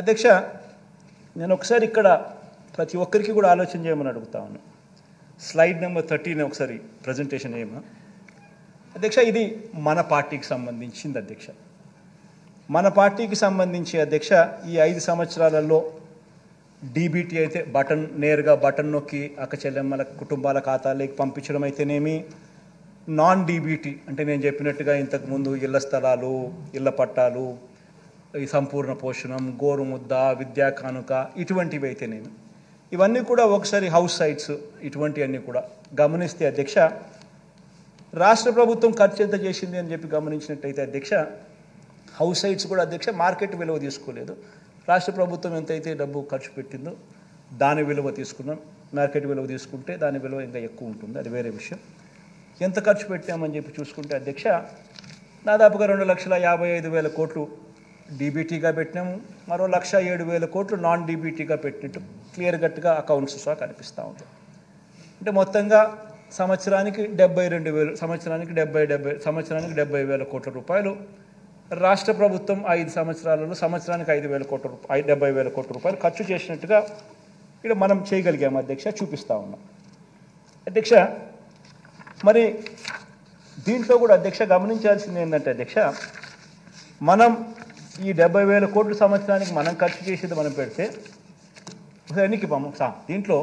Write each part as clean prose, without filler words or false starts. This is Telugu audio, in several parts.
అధ్యక్ష, నేను ఒకసారి ఇక్కడ ప్రతి ఒక్కరికి కూడా ఆలోచన చేయమని అడుగుతా ఉన్నాను. స్లైడ్ నెంబర్ 13 ఒకసారి ప్రజెంటేషన్ చేయమా. అధ్యక్ష, ఇది మన పార్టీకి సంబంధించింది. అధ్యక్ష, మన పార్టీకి సంబంధించి అధ్యక్ష, ఈ 5 సంవత్సరాలలో డీబీటీ అయితే నేరుగా బటన్ నొక్కి అక్క చెల్లెమ్మల కుటుంబాల ఖాతాలోకి పంపించడం అయితేనేమి, నాన్ డీబీటీ అంటే నేను చెప్పినట్టుగా ఇంతకుముందు ఇళ్ల స్థలాలు, ఇళ్ల పట్టాలు, ఈ సంపూర్ణ పోషణం, గోరుముద్ద, విద్యా కానుక, ఇటువంటివి అయితేనేమి, ఇవన్నీ కూడా ఒకసారి హౌస్ సైట్స్, ఇటువంటివన్నీ కూడా గమనిస్తే అధ్యక్ష, రాష్ట్ర ప్రభుత్వం ఖర్చు ఎంత చేసింది అని చెప్పి గమనించినట్టయితే అధ్యక్ష, హౌస్ సైట్స్ కూడా అధ్యక్ష మార్కెట్ విలువ తీసుకోలేదు. రాష్ట్ర ప్రభుత్వం ఎంతైతే డబ్బు ఖర్చు పెట్టిందో దాని విలువ తీసుకున్నాం. మార్కెట్ విలువ తీసుకుంటే దాని విలువ ఇంకా ఎక్కువ ఉంటుంది, అది వేరే విషయం. ఎంత ఖర్చు పెట్టామని చెప్పి చూసుకుంటే అధ్యక్ష, దాదాపుగా 2,55,000 కోట్లు డీబీటీగా పెట్టినాము. మరో 1,07,000 కోట్లు నాన్ డీబీటీగా పెట్టినట్టు క్లియర్ కట్గా అకౌంట్స్ సహా కనిపిస్తూ ఉంటుంది. అంటే మొత్తంగా సంవత్సరానికి 72,000, సంవత్సరానికి 70,000 కోట్ల రూపాయలు రాష్ట్ర ప్రభుత్వం 5 సంవత్సరాలలో సంవత్సరానికి 5,000 కోట్ల రూపాయలు, 70,000 కోట్ల రూపాయలు ఖర్చు చేసినట్టుగా ఇక్కడ మనం చేయగలిగాము అధ్యక్ష, చూపిస్తూ ఉన్నాం. అధ్యక్ష, మరి దీంట్లో కూడా అధ్యక్ష గమనించాల్సింది ఏంటంటే అధ్యక్ష, మనం ఈ 70,000 కోట్ల సంవత్సరానికి మనం ఖర్చు చేసేది మనం పెడితే ఎన్నికి దీంట్లో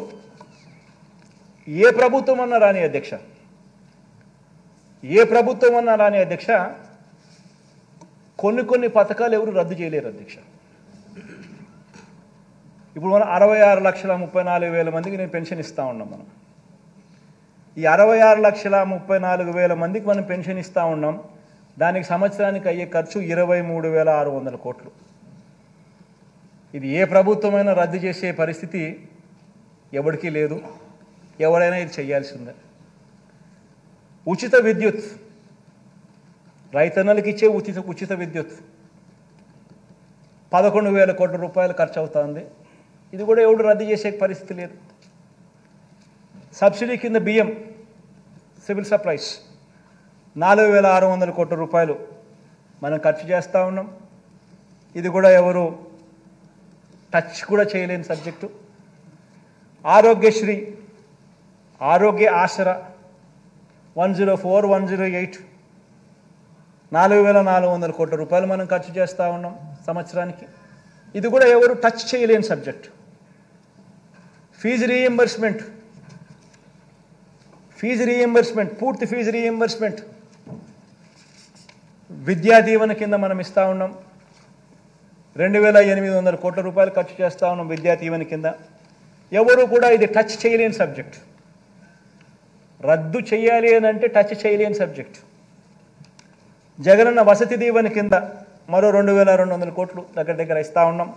ఏ ప్రభుత్వం అన్నా రాని అధ్యక్ష, ఏ ప్రభుత్వం అన్నా రాని అధ్యక్ష, కొన్ని పథకాలు ఎవరు రద్దు చేయలేరు అధ్యక్ష. ఇప్పుడు మనం 66,34,000 మందికి నేను పెన్షన్ ఇస్తూ ఉన్నాం. మనం ఈ 66,34,000 మందికి మనం పెన్షన్ ఇస్తూ ఉన్నాం. దానికి సంవత్సరానికి అయ్యే ఖర్చు 23,600 కోట్లు. ఇది ఏ ప్రభుత్వమైనా రద్దు చేసే పరిస్థితి ఎవరికీ లేదు, ఎవరైనా ఇది చేయాల్సిందే. ఉచిత విద్యుత్, రైతన్నలకు ఇచ్చే ఉచిత విద్యుత్ 11,000 కోట్ల రూపాయలు ఖర్చు అవుతుంది. ఇది కూడా ఎవడు రద్దు చేసే పరిస్థితి లేదు. సబ్సిడీ కింద బియ్యం, సివిల్ సప్లైస్ 4,600 కోట్ల రూపాయలు మనం ఖర్చు చేస్తూ ఉన్నాం. ఇది కూడా ఎవరు టచ్ కూడా చేయలేని సబ్జెక్టు. ఆరోగ్యశ్రీ, ఆరోగ్య ఆసరా 104, 108 4,400 కోట్ల రూపాయలు మనం ఖర్చు చేస్తూ ఉన్నాం సంవత్సరానికి. ఇది కూడా ఎవరు టచ్ చేయలేని సబ్జెక్ట్. ఫీజు రీఎంబర్స్మెంట్, పూర్తి ఫీజు రీఎంబర్స్మెంట్ విద్యా దీవెన కింద మనం ఇస్తూ ఉన్నాం. 2,800 కోట్ల రూపాయలు ఖర్చు చేస్తూ ఉన్నాం విద్యా దీవెన కింద. ఎవరు కూడా ఇది టచ్ చేయలేని సబ్జెక్ట్. రద్దు చేయాలి అని అంటే టచ్ చేయలేని సబ్జెక్ట్. జగనన్న వసతి దీవెన కింద మరో 2,200 కోట్లు దగ్గర ఇస్తూ ఉన్నాం.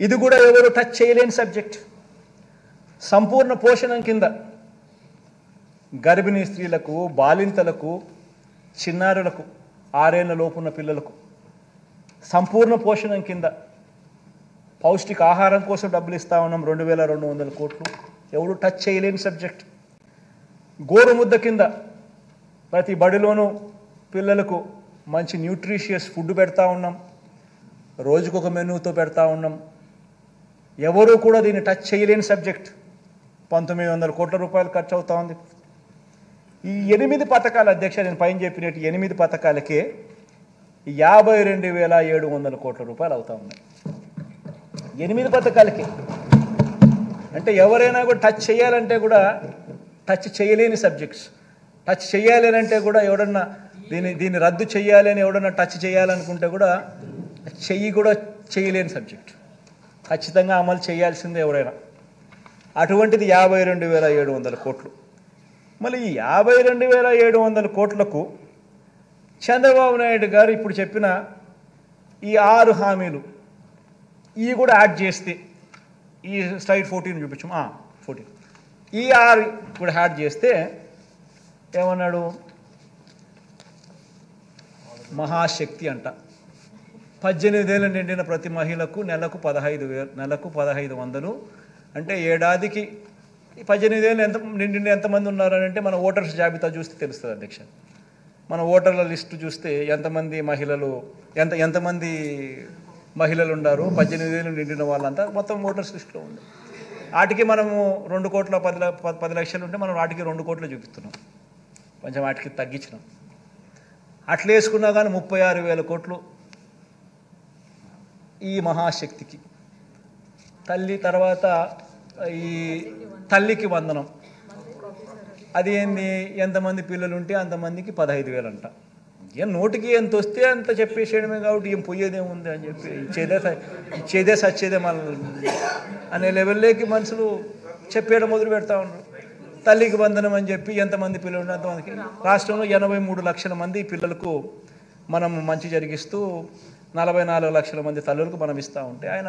ఇది కూడా ఎవరు టచ్ చేయలేని సబ్జెక్ట్. సంపూర్ణ పోషణం కింద గర్భిణీ స్త్రీలకు, బాలింతలకు, చిన్నారులకు, 6 ఏళ్ల లోపున్న పిల్లలకు సంపూర్ణ పోషణం కింద పౌష్టిక ఆహారం కోసం డబ్బులు ఇస్తూ ఉన్నాం 2,200 కోట్లు. ఎవరు టచ్ చేయలేని సబ్జెక్ట్. గోరుముద్ద కింద ప్రతి బడిలోనూ పిల్లలకు మంచి న్యూట్రిషియస్ ఫుడ్ పెడతా ఉన్నాం. రోజుకొక మెనూతో పెడతా ఉన్నాం. ఎవరు కూడా దీన్ని టచ్ చేయలేని సబ్జెక్ట్. 1,900 కోట్ల రూపాయలు ఖర్చు అవుతా ఉంది. ఈ 8 పథకాలు అధ్యక్ష, నేను పైన చెప్పినట్టు 8 పథకాలకే 52,700 కోట్ల రూపాయలు అవుతా ఉన్నాయి. 8 పథకాలకి. అంటే ఎవరైనా కూడా టచ్ చేయాలంటే కూడా టచ్ చేయలేని సబ్జెక్ట్స్. టచ్ చేయాలి అంటే కూడా ఎవడన్నా దీన్ని రద్దు చేయాలి అని ఎవడన్నా టచ్ చేయాలనుకుంటే కూడా కూడా చేయలేని సబ్జెక్ట్. ఖచ్చితంగా అమలు చేయాల్సిందే ఎవరైనా. అటువంటిది 52,700 కోట్లు. మళ్ళీ ఈ 52,700 కోట్లకు చంద్రబాబు నాయుడు గారు ఇప్పుడు చెప్పిన ఈ 6 హామీలు ఇవి కూడా యాడ్ చేస్తే, ఈ స్లైడ్ 14 చూపించాం, 14 ఈ 6 కూడా యాడ్ చేస్తే ఏమన్నాడు, మహాశక్తి అంట. 18 ఏళ్ళు నిండిన ప్రతి మహిళకు నెలకు 1,500 అంటే ఏడాదికి 18 ఏళ్ళు నిండిన ఎంతమంది ఉన్నారని అంటే మన ఓటర్స్ జాబితా చూస్తే తెలుస్తుంది అధ్యక్ష. మన ఓటర్ల లిస్టు చూస్తే ఎంతమంది మహిళలు, ఎంతమంది మహిళలు ఉన్నారు, 18 ఏళ్ళు నిండిన వాళ్ళంతా మొత్తం ఓటర్స్ లిస్టులో ఉంది. వాటికి మనము 2 కోట్ల 10 లక్షలు ఉంటే మనం వాటికి 2 కోట్లు చూపిస్తున్నాం, కొంచెం వాటికి తగ్గించినాం. అట్లా వేసుకున్నా కానీ 36,000 కోట్లు ఈ మహాశక్తికి. తల్లి తర్వాత ఈ తల్లికి వందనం, అది ఏంది, ఎంతమంది పిల్లలు ఉంటే అంతమందికి 15,000 అంట. ఏం నోటికి ఎంత వస్తే అంత చెప్పేసేయడమే, కాబట్టి ఏం పోయేదేముంది అని చెప్పి ఇచ్చేదే సచ్చేదే మన అనే లెవెల్లోకి మనుషులు చెప్పేయడం మొదలు పెడతా ఉన్నారు. తల్లికి వందనం అని చెప్పి ఎంతమంది పిల్లలు ఉంటే అంతమందికి. రాష్ట్రంలో 83 లక్షల మంది పిల్లలకు మనం మంచి జరిగిస్తూ 44 లక్షల మంది తల్లులకు మనం ఇస్తూ ఉంటే ఆయన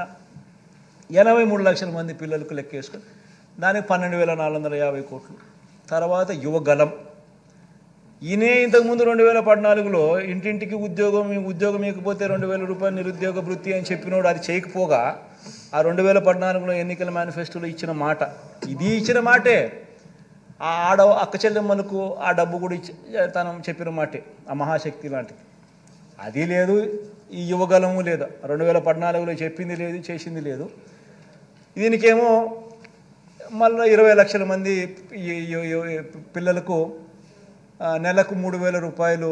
83 లక్షల మంది పిల్లలకు లెక్కేసుకొని దానికి 12,450 కోట్లు. తర్వాత యువగలం, ఈయనే ఇంతకుముందు 2014లో ఇంటింటికి ఉద్యోగం ఇవ్వకపోతే 2,000 రూపాయలు నిరుద్యోగ వృత్తి అని చెప్పినోడు అది చేయకపోగా ఆ 2014లో ఎన్నికల మేనిఫెస్టోలో ఇచ్చిన మాట, ఇది ఇచ్చిన మాటే. ఆ అక్క చెల్లెమ్మలకు ఆ డబ్బు కూడా తను చెప్పిన మాటే, ఆ మహాశక్తి లాంటిది. అది లేదు, ఈ యువగలము లేదు. 2014లో చెప్పింది లేదు, చేసింది లేదు. దీనికేమో మళ్ళీ 20 లక్షల మంది పిల్లలకు నెలకు 3,000 రూపాయలు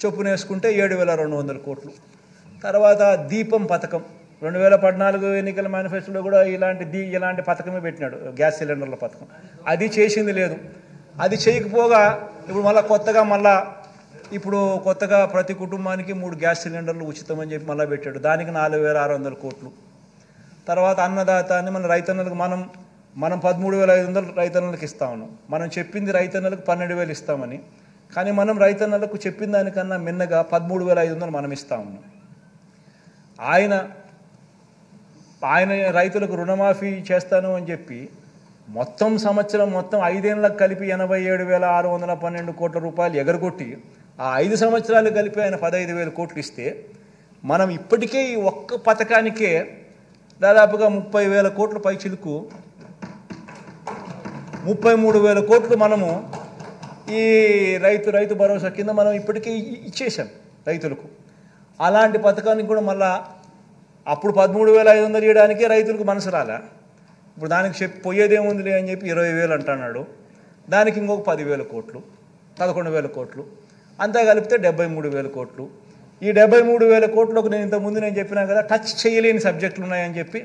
చొప్పున వేసుకుంటే 7,200 కోట్లు. తర్వాత దీపం పథకం, 2014 ఎన్నికల మేనిఫెస్టోలో కూడా ఇలాంటి పథకమే పెట్టినాడు, గ్యాస్ సిలిండర్ల పథకం. అది చేసింది లేదు. అది చేయకపోగా ఇప్పుడు కొత్తగా ప్రతి కుటుంబానికి 3 గ్యాస్ సిలిండర్లు ఉచితమని చెప్పి మళ్ళీ పెట్టాడు, దానికి 4,600 కోట్లు. తర్వాత అన్నదాత అని మన రైతన్నలకు మనం 13,500 రైతన్నలకు ఇస్తా ఉన్నాం. మనం చెప్పింది రైతన్నలకు 12,000 ఇస్తామని, కానీ మనం రైతన్నలకు చెప్పిన దానికన్నా మిన్నగా 13,500 మనం ఇస్తా ఉన్నాం. ఆయన రైతులకు రుణమాఫీ చేస్తాను అని చెప్పి మొత్తం సంవత్సరం 5 ఏళ్ళకు కలిపి 87,612 కోట్ల రూపాయలు ఎగరగొట్టి ఆ 5 సంవత్సరాలు కలిపి ఆయన 15,000 కోట్లు ఇస్తే మనం ఇప్పటికే ఈ ఒక్క పథకానికే దాదాపుగా 30,000 కోట్ల పైచిలుకు 33,000 కోట్లు మనము ఈ రైతు భరోసా కింద మనం ఇప్పటికే ఇచ్చేసాం రైతులకు. అలాంటి పథకానికి కూడా మళ్ళా అప్పుడు 13,500 ఇవ్వడానికే రైతులకు మనసు రాలే. ఇప్పుడు దానికి పోయేదేముందిలే అని చెప్పి 20,000 అంటున్నాడు. దానికి ఇంకొక 10,000 కోట్లు, 11,000 కోట్లు, అంతా కలిపితే 73,000 కోట్లు. ఈ 73,000 కోట్లకు నేను ఇంతకుముందు చెప్పినా కదా, టచ్ చేయలేని సబ్జెక్టులు ఉన్నాయని చెప్పి,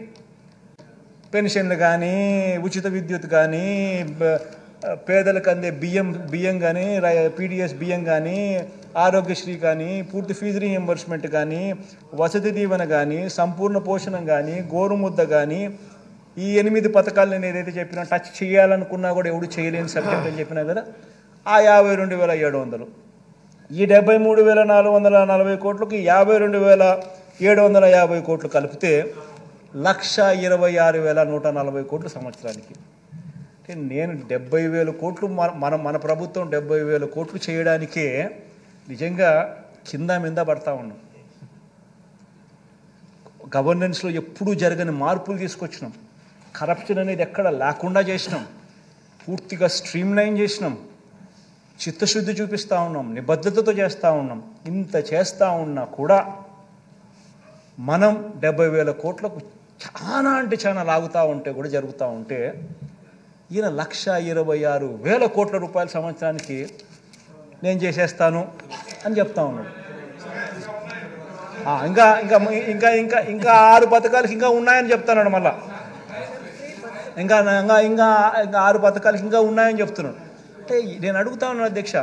పెన్షన్లు కానీ, ఉచిత విద్యుత్ కానీ, పేదలకు అందే బియ్యం కానీ, పీడిఎస్ బియ్యం కానీ, ఆరోగ్యశ్రీ కానీ, పూర్తి ఫీజు రీఎంబర్స్మెంట్ కానీ, వసతి దీవెన కానీ, సంపూర్ణ పోషణం కానీ, గోరుముద్ద కానీ, ఈ 8 పథకాలు నేను ఏదైతే చెప్పినా టచ్ చేయాలనుకున్నా కూడా ఎవడు చేయలేని సబ్జెక్ట్ అని చెప్పినా కదా, ఆ 52,700. ఈ 73,440 కోట్లకి 52,750 కోట్లు కలిపితే 1,26,140 కోట్లు సంవత్సరానికి. అంటే నేను 70,000 కోట్లు మన ప్రభుత్వం 70,000 కోట్లు చేయడానికే నిజంగా కింద మీద పడతా ఉన్నాం. గవర్నెన్స్లో ఎప్పుడూ జరగని మార్పులు తీసుకొచ్చినాం. కరప్షన్ అనేది ఎక్కడ లేకుండా చేసినాం, పూర్తిగా స్ట్రీమ్లైన్ చేసినాం, చిత్తశుద్ధి చూపిస్తూ ఉన్నాం, నిబద్ధతతో చేస్తూ ఉన్నాం. ఇంత చేస్తూ ఉన్నా కూడా మనం 70,000 కోట్లకు చాలా అంటే చాలా లాగుతూ ఉంటే కూడా జరుగుతూ ఉంటే ఈయన 1,26,000 కోట్ల రూపాయల సంవత్సరానికి నేను చేసేస్తాను అని చెప్తా ఉన్నాడు. ఇంకా ఇంకా ఇంకా ఇంకా ఇంకా 6 పథకాలకి ఇంకా ఉన్నాయని చెప్తున్నాడు. మళ్ళా ఇంకా ఇంకా ఇంకా ఇంకా 6 పథకాలకి ఇంకా ఉన్నాయని చెప్తున్నాడు. అంటే నేను అడుగుతా ఉన్నాను అధ్యక్ష,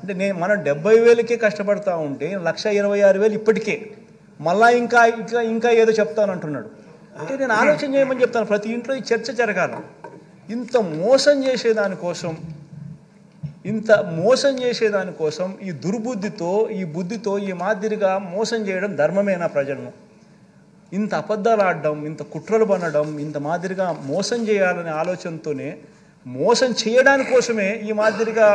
అంటే మనం 70,000కే కష్టపడతా ఉంటే 1,26,000 ఇప్పటికే మళ్ళా ఇంకా ఇంకా ఇంకా ఏదో చెప్తానంటున్నాడు. అంటే నేను ఆలోచన చేయమని చెప్తాను. ప్రతి ఇంట్లో ఈ చర్చ జరగాలి. ఇంత మోసం చేసేదానికోసం ఈ దుర్బుద్ధితో ఈ బుద్ధితో ఈ మాదిరిగా మోసం చేయడం ధర్మమేనా? ప్రజలను ఇంత అబద్ధాలు ఆడడం, ఇంత కుట్రలు పనడం, ఇంత మాదిరిగా మోసం చేయాలనే ఆలోచనతోనే మోసం చేయడానికోసమే ఈ మాదిరిగా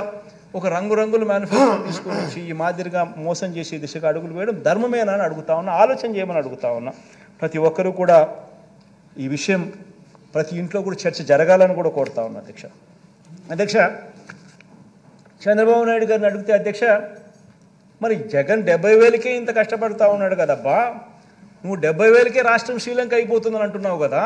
ఒక రంగురంగుల మేనిఫెస్టో తీసుకొని వచ్చి ఈ మాదిరిగా మోసం చేసే దిశగా అడుగులు వేయడం ధర్మమేనా అని అడుగుతా ఉన్నా. ఆలోచన చేయమని అడుగుతా ఉన్నా. ప్రతి ఒక్కరూ కూడా ఈ విషయం ప్రతి ఇంట్లో కూడా చర్చ జరగాలని కూడా కోరుతా ఉన్నా. అధ్యక్ష చంద్రబాబు నాయుడు గారిని అడిగితే, అధ్యక్ష మరి జగన్ 70,000కే ఇంత కష్టపడతా ఉన్నాడు కదబ్బా, నువ్వు 70,000కే రాష్ట్రం శ్రీలంక అయిపోతుందని అంటున్నావు కదా,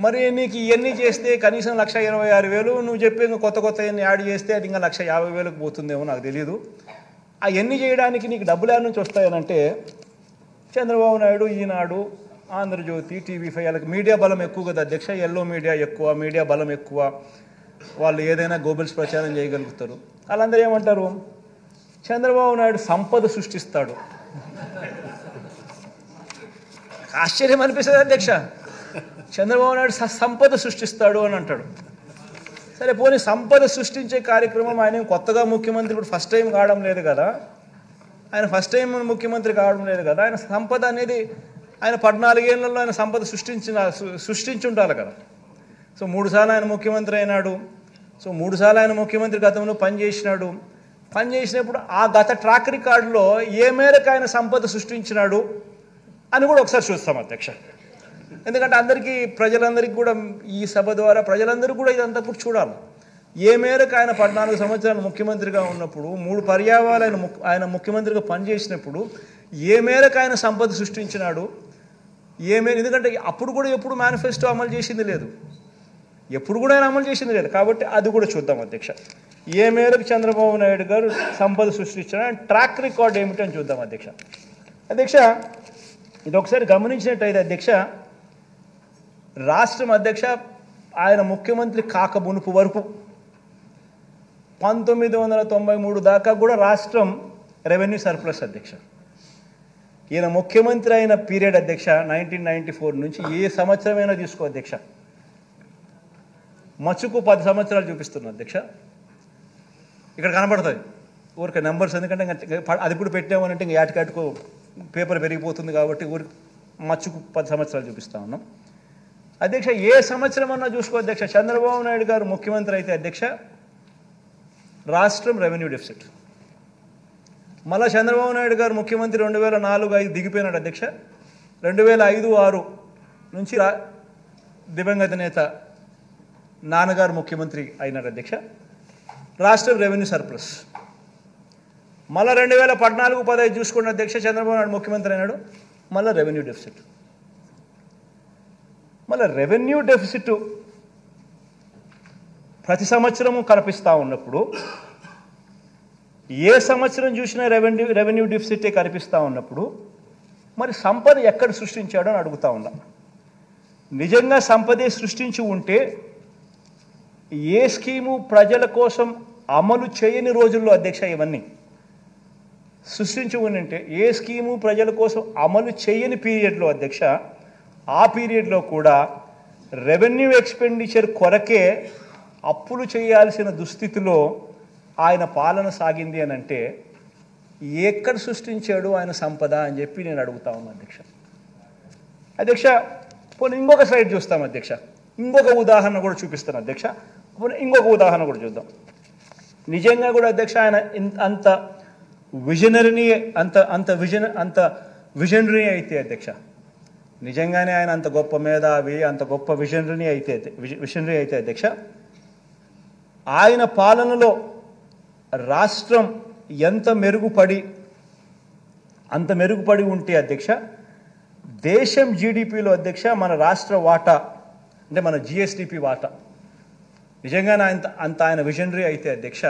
మరి నీకు ఇవన్నీ చేస్తే కనీసం 1,26,000 నువ్వు చెప్పి కొత్త యాడ్ చేస్తే అది ఇంకా 1,50,000కు పోతుందేమో నాకు తెలియదు. అవన్నీ చేయడానికి నీకు డబ్బులు యాడ్ నుంచి వస్తాయనంటే చంద్రబాబు నాయుడు, ఈనాడు, ఆంధ్రజ్యోతి, TV5 వాళ్ళకి మీడియా బలం ఎక్కువ కదా అధ్యక్ష. ఎల్లో మీడియా ఎక్కువ, మీడియా బలం ఎక్కువ, వాళ్ళు ఏదైనా గోబెల్స్ ప్రచారం చేయగలుగుతారు. వాళ్ళందరూ ఏమంటారు, చంద్రబాబు నాయుడు సంపద సృష్టిస్తాడు. ఆశ్చర్యం అనిపిస్తుంది అధ్యక్ష. చంద్రబాబు నాయుడు సంపద సృష్టిస్తాడు అని అంటాడు. సరే పోనీ సంపద సృష్టించే కార్యక్రమం ఆయన కొత్తగా ముఖ్యమంత్రి ఇప్పుడు ఫస్ట్ టైం కావడం లేదు కదా, ఆయన ఫస్ట్ టైం ముఖ్యమంత్రి కావడం లేదు కదా, ఆయన సంపద అనేది ఆయన 14 ఏళ్లలో ఆయన సంపద సృష్టించుంటారు కదా. సో 3 సార్లు ఆయన ముఖ్యమంత్రి అయినాడు. సో 3 సార్లు ఆయన ముఖ్యమంత్రి గతంలో పనిచేసినాడు. పనిచేసినప్పుడు ఆ గత ట్రాక్ రికార్డులో ఏ మేరకు ఆయన సంపద సృష్టించినాడు అని కూడా ఒకసారి చూస్తాం అధ్యక్ష. ఎందుకంటే అందరికీ, ప్రజలందరికీ కూడా, ఈ సభ ద్వారా ప్రజలందరూ కూడా ఇదంతా కూడా చూడాలి. ఏ మేరకు ఆయన 14 సంవత్సరాలు ముఖ్యమంత్రిగా ఉన్నప్పుడు, 3 పర్యాయాలు ఆయన ముఖ్యమంత్రిగా పనిచేసినప్పుడు ఏ మేరకు ఆయన సంపద సృష్టించినాడు, ఎందుకంటే అప్పుడు కూడా ఎప్పుడు మేనిఫెస్టో అమలు చేసింది లేదు, ఎప్పుడు కూడా ఆయన అమలు చేసింది లేదు. కాబట్టి అది కూడా చూద్దాం అధ్యక్ష. ఏ మేరకు చంద్రబాబు నాయుడు గారు సంపద సృష్టించిన ట్రాక్ రికార్డ్ ఏమిటి అని చూద్దాం అధ్యక్ష. అధ్యక్ష ఇది ఒకసారి గమనించినట్టయితే అధ్యక్ష, రాష్ట్రం అధ్యక్ష ఆయన ముఖ్యమంత్రి కాక మునుపు వరకు 1993 దాకా కూడా రాష్ట్రం రెవెన్యూ సర్ప్లస్ అధ్యక్ష. ఈయన ముఖ్యమంత్రి అయిన పీరియడ్ అధ్యక్ష 1994 నుంచి ఏ సంవత్సరమైనా తీసుకో అధ్యక్ష, మచ్చుకు 10 సంవత్సరాలు చూపిస్తున్నా అధ్యక్ష. ఇక్కడ కనబడుతుంది ఊరికి నెంబర్స్, ఎందుకంటే అది కూడా పెట్టామనంటే ఇంక యాటికాటుకు పేపర్ పెరిగిపోతుంది కాబట్టి ఊరికి మచ్చుకు 10 సంవత్సరాలు చూపిస్తా ఉన్నాం అధ్యక్ష. ఏ సంవత్సరం అన్నా చూసుకో అధ్యక్ష, చంద్రబాబు నాయుడు గారు ముఖ్యమంత్రి అయితే అధ్యక్ష రాష్ట్రం రెవెన్యూ డెఫిసిట్. మళ్ళీ చంద్రబాబు నాయుడు గారు ముఖ్యమంత్రి 2004-05 దిగిపోయినాడు అధ్యక్ష. 2005-06 నుంచి దివంగత నేత నాన్నగారు ముఖ్యమంత్రి అయినారు అధ్యక్ష, రాష్ట్రం రెవెన్యూ సర్ప్లస్. మళ్ళీ 2014-15 చూసుకోండి అధ్యక్ష, చంద్రబాబు నాయుడు ముఖ్యమంత్రి అయినాడు, మళ్ళీ రెవెన్యూ డెఫిసిట్. మళ్ళీ రెవెన్యూ డెఫిసిట్ ప్రతి సంవత్సరము కనిపిస్తూ ఉన్నప్పుడు, ఏ సంవత్సరం చూసినా రెవెన్యూ డెఫిసిటే కనిపిస్తూ ఉన్నప్పుడు మరి సంపద ఎక్కడ సృష్టించాడో అని అడుగుతా ఉన్నా. నిజంగా సంపదే సృష్టించి ఉంటే ఏ స్కీము ప్రజల కోసం అమలు చేయని రోజుల్లో అధ్యక్ష ఇవన్నీ సృష్టించి ఉంటే, ఏ స్కీము ప్రజల కోసం అమలు చేయని పీరియడ్లో అధ్యక్ష, ఆ పీరియడ్లో కూడా రెవెన్యూ ఎక్స్పెండిచర్ కొరకే అప్పులు చేయాల్సిన దుస్థితిలో ఆయన పాలన సాగింది అని అంటే ఎక్కడ సృష్టించాడు ఆయన సంపద అని చెప్పి నేను అడుగుతా ఉన్నాను అధ్యక్ష. అధ్యక్ష పోనీ ఇంకొక స్లైడ్ చూస్తాం అధ్యక్ష, ఇంకొక ఉదాహరణ కూడా చూపిస్తాను అధ్యక్ష. ఇంకొక ఉదాహరణ కూడా చూద్దాం. నిజంగా కూడా అధ్యక్ష ఆయన అంత విజనరీ అయితే అధ్యక్ష, నిజంగానే ఆయన అంత గొప్ప మేధావి, అంత గొప్ప విజనరీ అయితే అధ్యక్ష, ఆయన పాలనలో రాష్ట్రం అంత మెరుగుపడి ఉంటే అధ్యక్ష, దేశం జీడిపిలో అధ్యక్ష మన రాష్ట్ర వాటా అంటే మన GSDP వాటా నిజంగానే ఆయన విజనరీ అయితే అధ్యక్ష,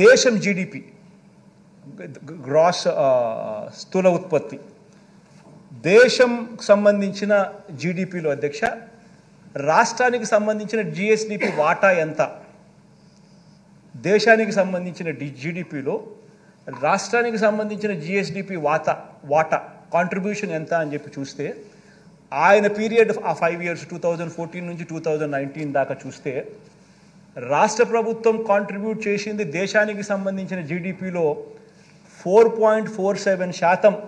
దేశం GDP గ్రాస్ స్థూల ఉత్పత్తి, దేశం సంబంధించిన GDPలో అధ్యక్ష రాష్ట్రానికి సంబంధించిన GSDP వాటా ఎంత, దేశానికి సంబంధించిన GDPలో రాష్ట్రానికి సంబంధించిన GSDP వాటా కాంట్రిబ్యూషన్ ఎంత అని చెప్పి చూస్తే, ఆయన పీరియడ్ ఆ 5 years 2014 నుంచి 2019 దాకా చూస్తే రాష్ట్ర ప్రభుత్వం కాంట్రిబ్యూట్ చేసింది దేశానికి సంబంధించిన GDPలో 4.47%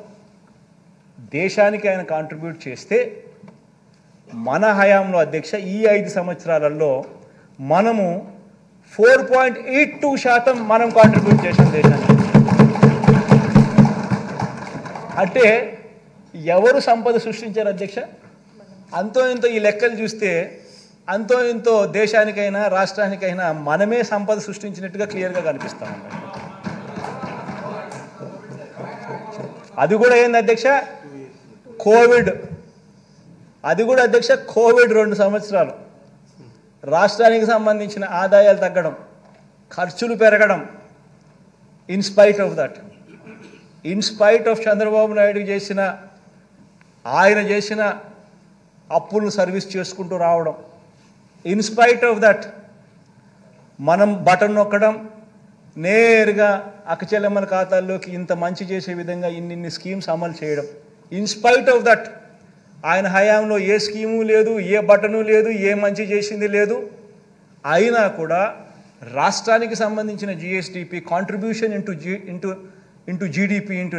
దేశానికి ఆయన కాంట్రిబ్యూట్ చేస్తే, మన హయాంలో అధ్యక్ష ఈ 5 సంవత్సరాలలో మనము 4.82% మనం కాంట్రిబ్యూట్ చేసాం దేశానికి. అంటే ఎవరు సంపద సృష్టించారు అధ్యక్ష? అంతో ఇంతో ఈ లెక్కలు చూస్తే అంతో ఇంతో దేశానికైనా రాష్ట్రానికైనా మనమే సంపద సృష్టించినట్టుగా క్లియర్గా కనిపిస్తాం. అది కూడా ఏంది అధ్యక్ష, కోవిడ్. అది కూడా అధ్యక్ష కోవిడ్ 2 సంవత్సరాలు. రాష్ట్రానికి సంబంధించిన ఆదాయాలు తగ్గడం, ఖర్చులు పెరగడం. In spite of that, in spite of Chandrababu Naidu ఆయన చేసిన అప్పులను సర్వీస్ చేసుకుంటూ రావడం, ఇన్స్పైట్ ఆఫ్ దట్ మనం బటన్ నొక్కడం, నేరుగా అక్కచెల్లెమ్మల ఖాతాల్లోకి ఇంత మంచి చేసే విధంగా ఇన్ని స్కీమ్స్ అమలు చేయడం. ఇన్స్పైట్ ఆఫ్ దట్ ఆయన హయాంలో ఏ స్కీము లేదు, ఏ బటను లేదు, ఏ మంచి చేసింది లేదు. అయినా కూడా రాష్ట్రానికి సంబంధించిన GSDP contribution into GDP into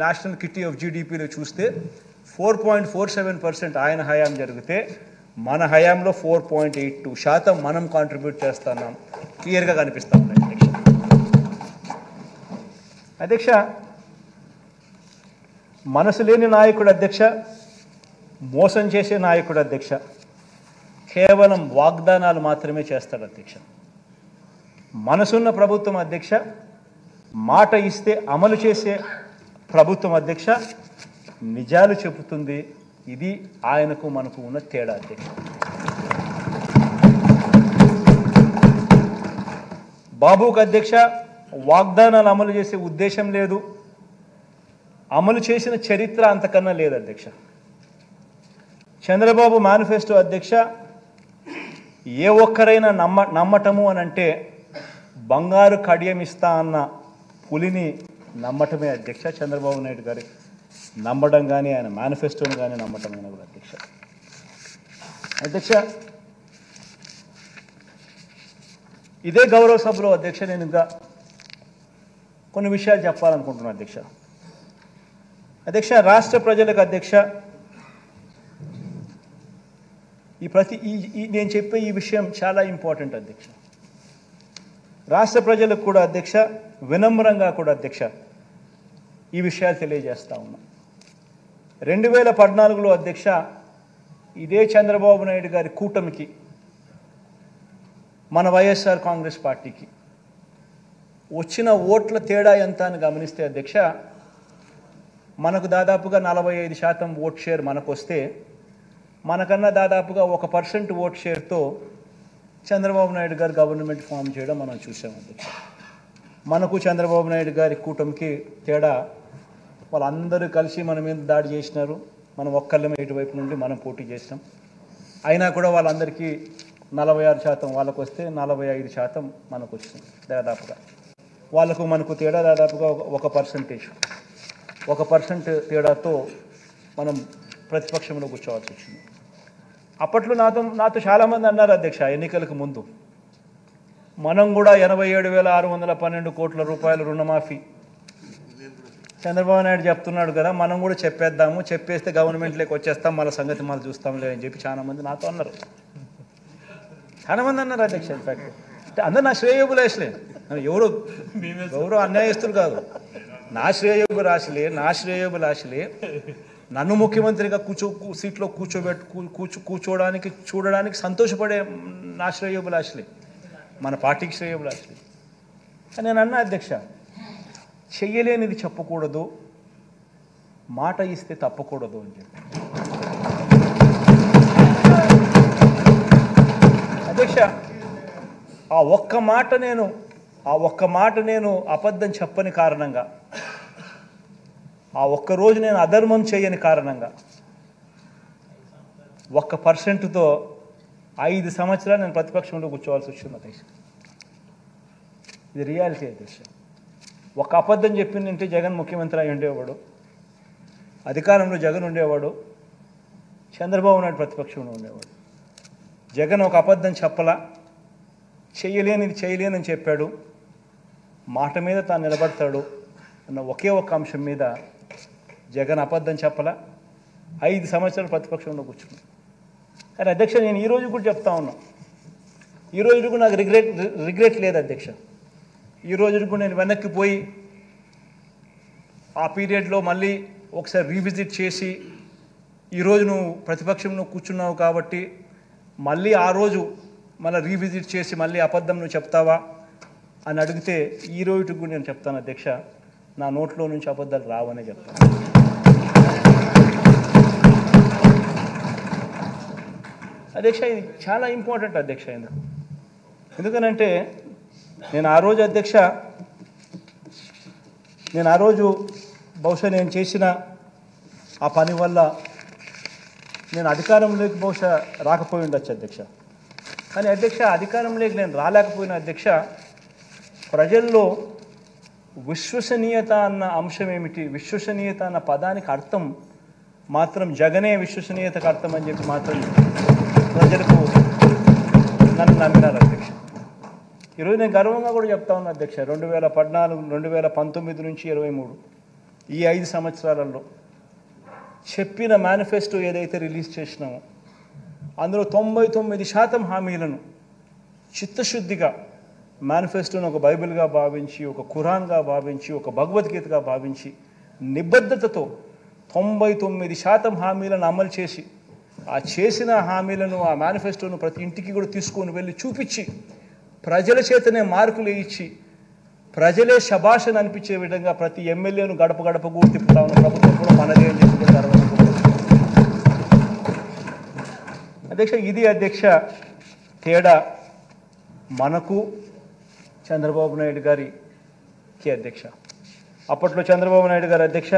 national kitty of జీడిపిలో చూస్తే 4.47% ఆయన హయాం జరిగితే మన హయాంలో 4.82% మనం కాంట్రిబ్యూట్ చేస్తున్నాం. క్లియర్గా కనిపిస్తాం అధ్యక్ష. మనసు లేని నాయకుడు అధ్యక్ష, మోసం చేసే నాయకుడు అధ్యక్ష, కేవలం వాగ్దానాలు మాత్రమే చేస్తాడు అధ్యక్ష. మనసున్న ప్రభుత్వం అధ్యక్ష, మాట ఇస్తే అమలు చేసే ప్రభుత్వం అధ్యక్ష, నిజాలు చెబుతుంది. ఇది ఆయనకు మనకు ఉన్న తేడా అధ్యక్ష. బాబుకు అధ్యక్ష వాగ్దానాలు అమలు చేసే ఉద్దేశం లేదు, అమలు చేసిన చరిత్ర అంతకన్నా లేదు అధ్యక్ష. చంద్రబాబు మేనిఫెస్టో అధ్యక్ష, ఏ ఒక్కరైనా నమ్మటము అని అంటే బంగారు కడియం ఇస్తా అన్న పులిని నమ్మటమే అధ్యక్ష. చంద్రబాబు నాయుడు గారి నమ్మడం కానీ ఆయన మేనిఫెస్టోని కానీ నమ్మటమైన కూడా అధ్యక్ష. అధ్యక్ష ఇదే గౌరవ సభలో అధ్యక్ష నేను ఇంకా కొన్ని విషయాలు చెప్పాలనుకుంటున్నాను అధ్యక్ష. అధ్యక్ష రాష్ట్ర ప్రజలకు అధ్యక్ష నేను చెప్పే ఈ విషయం చాలా ఇంపార్టెంట్ అధ్యక్ష. రాష్ట్ర ప్రజలకు కూడా అధ్యక్ష వినమ్రంగా కూడా అధ్యక్ష ఈ విషయాలు తెలియజేస్తా ఉన్నా. 2014లో అధ్యక్ష ఇదే చంద్రబాబు నాయుడు గారి కూటమికి మన వైఎస్ఆర్ కాంగ్రెస్ పార్టీకి వచ్చిన ఓట్ల తేడా ఎంత అని గమనిస్తే అధ్యక్ష మనకు దాదాపుగా 45% ఓట్ షేర్ మనకు వస్తే మనకన్నా దాదాపుగా 1% ఓట్ షేర్తో చంద్రబాబు నాయుడు గారు గవర్నమెంట్ ఫామ్ చేయడం మనం చూసాం అధ్యక్ష. మనకు చంద్రబాబు నాయుడు గారి కూటమికి తేడా వాళ్ళందరూ కలిసి మన మీద దాడి చేసినారు, మనం ఒక్కళ్ళమే ఇటువైపు నుండి మనం పోటీ చేసినాం. అయినా కూడా వాళ్ళందరికీ 46% వాళ్ళకు వస్తే 45% మనకు వచ్చింది దాదాపుగా. వాళ్ళకు మనకు తేడా దాదాపుగా 1% తేడాతో మనం ప్రతిపక్షంలో కూర్చోవాల్సి వచ్చింది. అప్పట్లో నాతో చాలామంది అన్నారు అధ్యక్ష ఎన్నికలకు ముందు, మనం కూడా 87,612 కోట్ల రూపాయల రుణమాఫీ చంద్రబాబు నాయుడు చెప్తున్నాడు కదా, మనం కూడా చెప్పేస్తే గవర్నమెంట్లోకి వచ్చేస్తాం, మళ్ళీ సంగతి మళ్ళీ చూస్తాంలే అని చెప్పి చాలామంది నాతో అన్నారు. చాలామంది అన్నారు అధ్యక్ష. ఇన్ఫ్యాక్ట్ అందరూ నా శ్రేయోభిలాషులే, ఎవరు అన్యాయస్తులు కాదు, నా శ్రేయోభిలాషులే. నన్ను ముఖ్యమంత్రిగా సీట్లో చూడడానికి సంతోషపడే నా శ్రేయోభిలాషులే, మన పార్టీకి శ్రేయోభిలాషులే. నేను అన్నా అధ్యక్ష, చెయ్యలేనిది చెప్పకూడదు, మాట ఇస్తే తప్పకూడదు అని చెప్పి. అధ్యక్ష ఆ ఒక్క మాట నేను అబద్ధం చెప్పని కారణంగా, ఆ ఒక్కరోజు నేను అధర్మం చేయని కారణంగా 1%తో 5 సంవత్సరాలు నేను ప్రతిపక్షంలో కూర్చోవాల్సి వచ్చింది అధ్యక్ష. ఇది రియాలిటీ అధ్యక్ష. ఒక అబద్ధం చెప్పిందంటే జగన్ ముఖ్యమంత్రి అయి ఉండేవాడు, అధికారంలో జగన్ ఉండేవాడు, చంద్రబాబు నాయుడు ప్రతిపక్షంలో ఉండేవాడు. జగన్ ఒక అబద్ధం చెప్పలా, చేయలేనని చెప్పాడు, మాట మీద తాను నిలబడతాడు అన్న ఒకే ఒక అంశం మీద జగన్ అబద్ధం చెప్పలా, 5 సంవత్సరాలు ప్రతిపక్షంలో కూర్చున్నాను. కానీ అధ్యక్ష నేను ఈరోజు కూడా చెప్తా ఉన్నా, ఈరోజు కూడా నాకు రిగ్రెట్ లేదు అధ్యక్ష. ఈ రోజు కూడా నేను వెనక్కి పోయి ఆ పీరియడ్లో మళ్ళీ ఒకసారి రీవిజిట్ చేసి, ఈరోజు నువ్వు ప్రతిపక్షంలో కూర్చున్నావు కాబట్టి మళ్ళీ ఆ రోజు మళ్ళీ రీవిజిట్ చేసి మళ్ళీ అబద్ధం నువ్వు చెప్తావా అని అడిగితే ఈ రోజుకి కూడా నేను చెప్తాను అధ్యక్ష, నా నోట్లో నుంచి అబద్ధాలు రావనే చెప్తాను. అధ్యక్ష, ఇది చాలా ఇంపార్టెంట్ అధ్యక్ష. ఎందుకనంటే నేను ఆ రోజు బహుశా నేను చేసిన ఆ పని వల్ల నేను అధికారంలోకి బహుశా రాకపోయి ఉండొచ్చు అధ్యక్ష. కానీ అధ్యక్ష, అధికారంలోకి నేను రాలేకపోయిన అధ్యక్ష, ప్రజల్లో విశ్వసనీయత అన్న అంశం ఏమిటి, విశ్వసనీయత అన్న పదానికి అర్థం మాత్రం జగనే విశ్వసనీయతకు అర్థం అని చెప్పి మాత్రం ప్రజలకు నన్ను నమ్మినారు అధ్యక్ష. ఈరోజు నేను గర్వంగా కూడా చెప్తా ఉన్నా అధ్యక్ష, 2014, 2019 నుంచి 23 ఈ 5 సంవత్సరాలలో చెప్పిన మేనిఫెస్టో ఏదైతే రిలీజ్ చేసినామో అందులో 99% హామీలను చిత్తశుద్ధిగా మేనిఫెస్టోను ఒక బైబిల్గా భావించి, ఒక ఖురాన్గా భావించి, ఒక భగవద్గీతగా భావించి నిబద్ధతతో 99% హామీలను అమలు చేసి ఆ చేసిన హామీలను, ఆ మేనిఫెస్టోను ప్రతి ఇంటికి కూడా తీసుకొని వెళ్ళి చూపించి ప్రజల చేతనే మార్కులు ఇచ్చి ప్రజలే శభాషను అనిపించే విధంగా ప్రతి ఎమ్మెల్యేను గడప గడప కూడా తిప్పుతా ఉన్న ప్రభుత్వం కూడా మనదే అని చెప్పి అధ్యక్ష. ఇది అధ్యక్ష తేడా మనకు చంద్రబాబు నాయుడు గారికి అధ్యక్ష. అప్పట్లో చంద్రబాబు నాయుడు గారు అధ్యక్ష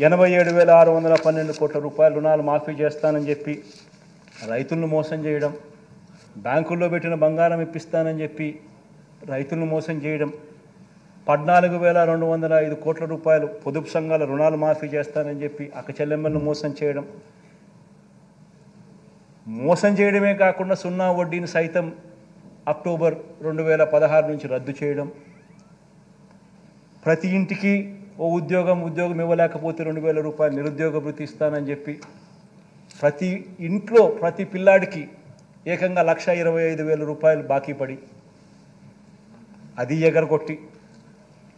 87,612 కోట్ల రూపాయల రుణాలు మాఫీ చేస్తానని చెప్పి రైతులను మోసం చేయడం, బ్యాంకుల్లో పెట్టిన బంగారం ఇప్పిస్తానని చెప్పి రైతులను మోసం చేయడం, 14,205 కోట్ల రూపాయలు పొదుపు సంఘాల రుణాలు మాఫీ చేస్తానని చెప్పి అక్క చెల్లెమ్మలను మోసం చేయడమే కాకుండా సున్నా వడ్డీని సైతం అక్టోబర్ 2016 నుంచి రద్దు చేయడం, ప్రతి ఇంటికి ఓ ఉద్యోగం ఇవ్వలేకపోతే 2,000 రూపాయలు నిరుద్యోగ భృతి ఇస్తానని చెప్పి ప్రతి ఇంట్లో ప్రతి పిల్లాడికి ఏకంగా 1,25,000 రూపాయలు బాకీ పడి అది ఎగరగొట్టి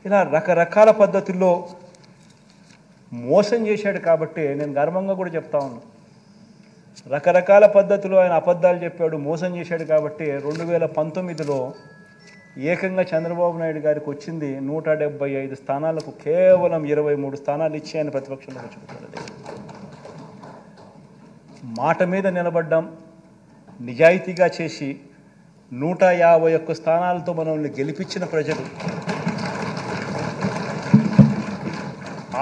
ఇలా రకరకాల పద్ధతుల్లో మోసం చేశాడు. కాబట్టి నేను గర్వంగా కూడా చెప్తా ఉన్నాను, రకరకాల పద్ధతులు ఆయన అబద్ధాలు చెప్పాడు, మోసం చేశాడు. కాబట్టి 2019లో ఏకంగా చంద్రబాబు నాయుడు గారికి వచ్చింది 175 స్థానాలకు కేవలం 23 స్థానాలు ఇచ్చి ఆయన ప్రతిపక్షంలో కూర్చుంటాడు. మాట మీద నిలబడ్డాం, నిజాయితీగా చేసి 151 స్థానాలతో మనల్ని గెలిపించిన ప్రజలు,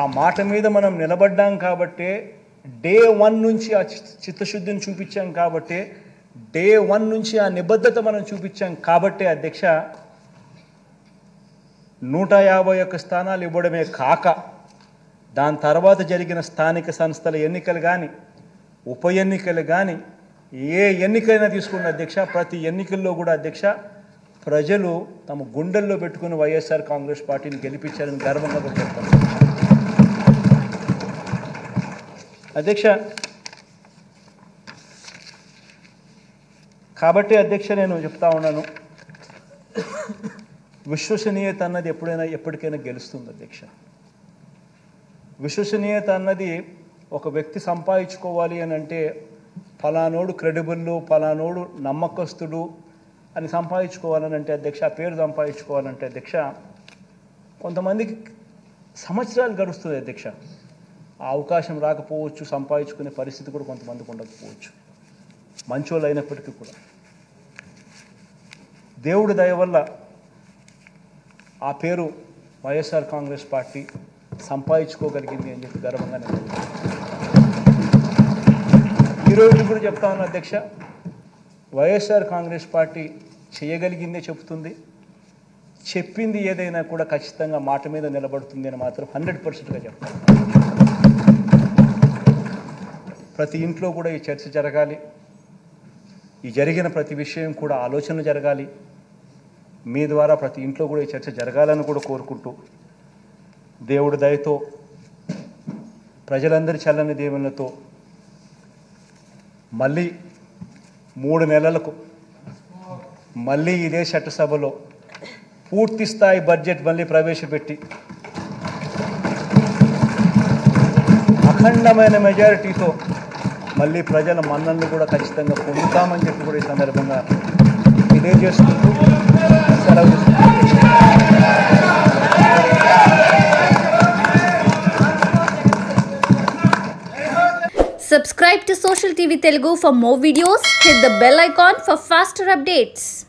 ఆ మాట మీద మనం నిలబడ్డాం కాబట్టే డే 1 నుంచి ఆ చిత్తశుద్ధిని చూపించాం, కాబట్టి డే 1 నుంచి ఆ నిబద్ధత మనం చూపించాం. కాబట్టే అధ్యక్ష 151 స్థానాలు ఇవ్వడమే కాక దాని తర్వాత జరిగిన స్థానిక సంస్థల ఎన్నికలు కానీ, ఉప ఎన్నికలు కానీ, ఏ ఎన్నికైనా తీసుకున్న అధ్యక్ష, ప్రతి ఎన్నికల్లో కూడా అధ్యక్ష ప్రజలు తమ గుండెల్లో పెట్టుకుని వైఎస్ఆర్ కాంగ్రెస్ పార్టీని గెలిపించారని గర్వంగా కూడా చెప్తాను అధ్యక్ష. కాబట్టి అధ్యక్ష నేను చెప్తా ఉన్నాను, విశ్వసనీయత అన్నది ఎప్పటికైనా గెలుస్తుంది అధ్యక్ష. విశ్వసనీయత అన్నది ఒక వ్యక్తి సంపాదించుకోవాలి అని అంటే ఫలానోడు క్రెడిబుల్, ఫలానోడు నమ్మకస్తుడు అని సంపాదించుకోవాలని అంటే అధ్యక్ష, ఆ పేరు సంపాదించుకోవాలంటే అధ్యక్ష కొంతమందికి సంవత్సరాలు గడుస్తుంది అధ్యక్ష. ఆ అవకాశం రాకపోవచ్చు, సంపాదించుకునే పరిస్థితి కూడా కొంతమందికి ఉండకపోవచ్చు, మంచోళ్ళు అయినప్పటికీ కూడా. దేవుడి దయ వల్ల ఆ పేరు వైఎస్ఆర్ కాంగ్రెస్ పార్టీ సంపాదించుకోగలిగింది అని చెప్పి గర్వంగా నేను ఈరోజు కూడా చెప్తా ఉన్నా అధ్యక్ష, వైఎస్ఆర్ కాంగ్రెస్ పార్టీ చేయగలిగిందే చెబుతుంది, చెప్పింది ఏదైనా కూడా ఖచ్చితంగా మాట మీద నిలబడుతుంది అని మాత్రం 100%గా చెప్తాను. ప్రతి ఇంట్లో కూడా ఈ చర్చ జరగాలి, ఈ జరిగిన ప్రతి విషయం కూడా ఆలోచనలు జరగాలి, మీ ద్వారా ప్రతి ఇంట్లో కూడా ఈ చర్చ జరగాలని కూడా కోరుకుంటూ, దేవుడి దయతో ప్రజలందరి చల్లని దీవెనలతో మళ్ళీ 3 నెలలకు మళ్ళీ ఇదే చట్టసభలో పూర్తి స్థాయి బడ్జెట్ మళ్ళీ ప్రవేశపెట్టి అఖండమైన మెజారిటీతో మళ్ళీ ప్రజల మన్ననలు కూడా ఖచ్చితంగా పొందుతామని చెప్పి కూడా ఈ సందర్భంగా తెలియజేసుకుంటూ సెలవు తీసుకుంటాం. Subscribe to Social TV Telugu for more videos. Hit the bell icon for faster updates.